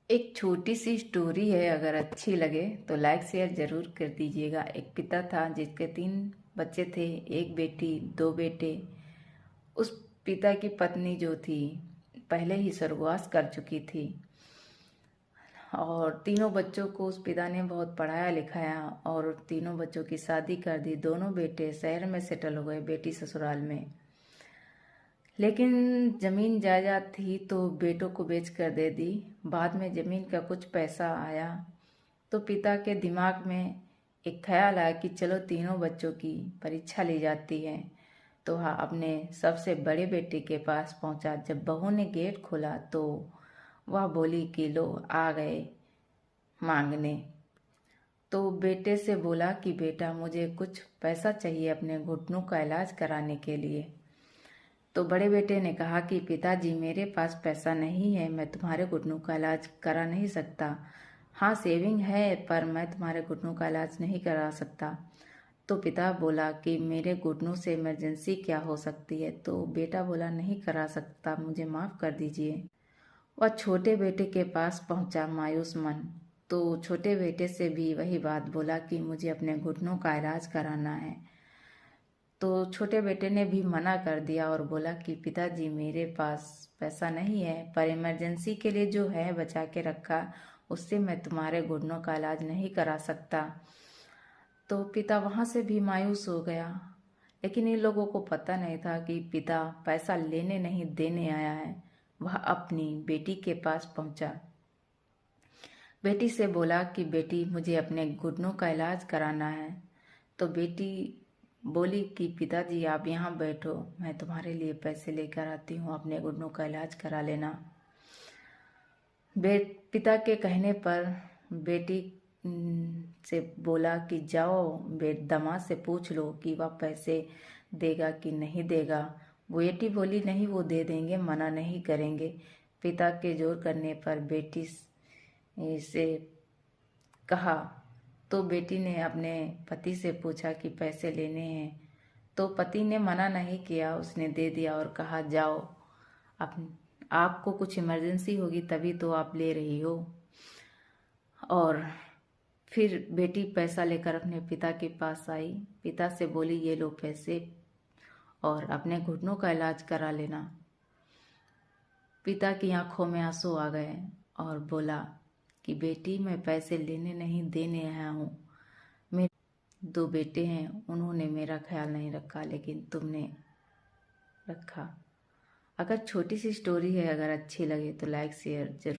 एक छोटी सी स्टोरी है, अगर अच्छी लगे तो लाइक शेयर ज़रूर कर दीजिएगा। एक पिता था जिसके 3 बच्चे थे, एक बेटी 2 बेटे। उस पिता की पत्नी जो थी पहले ही स्वर्गवास कर चुकी थी और तीनों बच्चों को उस पिता ने बहुत पढ़ाया लिखाया और तीनों बच्चों की शादी कर दी। दोनों बेटे शहर में सेटल हो गए, बेटी ससुराल में। लेकिन जमीन जायदाद थी तो बेटों को बेच कर दे दी। बाद में जमीन का कुछ पैसा आया तो पिता के दिमाग में एक ख्याल आया कि चलो तीनों बच्चों की परीक्षा ली जाती है। तो वह अपने सबसे बड़े बेटे के पास पहुंचा। जब बहू ने गेट खोला तो वह बोली कि लो आ गए मांगने। तो बेटे से बोला कि बेटा मुझे कुछ पैसा चाहिए अपने घुटनों का इलाज कराने के लिए। तो बड़े बेटे ने कहा कि पिताजी मेरे पास पैसा नहीं है, मैं तुम्हारे घुटनों का इलाज करा नहीं सकता। हाँ सेविंग है पर मैं तुम्हारे घुटनों का इलाज नहीं करा सकता। तो पिता बोला कि मेरे घुटनों से इमरजेंसी क्या हो सकती है। तो बेटा बोला नहीं करा सकता, मुझे माफ़ कर दीजिए। वह छोटे बेटे के पास पहुंचा मायूस मन। तो छोटे बेटे से भी वही बात बोला कि मुझे अपने घुटनों का इलाज कराना है। तो छोटे बेटे ने भी मना कर दिया और बोला कि पिताजी मेरे पास पैसा नहीं है, पर इमरजेंसी के लिए जो है बचा के रखा, उससे मैं तुम्हारे घुटनों का इलाज नहीं करा सकता। तो पिता वहाँ से भी मायूस हो गया। लेकिन इन लोगों को पता नहीं था कि पिता पैसा लेने नहीं देने आया है। वह अपनी बेटी के पास पहुंचा। बेटी से बोला कि बेटी मुझे अपने घुटनों का इलाज कराना है। तो बेटी बोली कि पिताजी आप यहाँ बैठो, मैं तुम्हारे लिए पैसे लेकर आती हूँ, अपने घुटनों का इलाज करा लेना। पिता के कहने पर बेटी से बोला कि जाओ दामाद से पूछ लो कि वह पैसे देगा कि नहीं देगा। बेटी बोली नहीं वो दे देंगे, मना नहीं करेंगे। पिता के जोर करने पर बेटी से कहा। तो बेटी ने अपने पति से पूछा कि पैसे लेने हैं। तो पति ने मना नहीं किया, उसने दे दिया और कहा जाओ, आपको कुछ इमरजेंसी होगी तभी तो आप ले रही हो। और फिर बेटी पैसा लेकर अपने पिता के पास आई। पिता से बोली ये लो पैसे और अपने घुटनों का इलाज करा लेना। पिता की आंखों में आंसू आ गए और बोला कि बेटी मैं पैसे लेने नहीं देने आया हूँ। मेरे 2 बेटे हैं, उन्होंने मेरा ख्याल नहीं रखा लेकिन तुमने रखा। अगर छोटी सी स्टोरी है, अगर अच्छी लगे तो लाइक शेयर जरूर।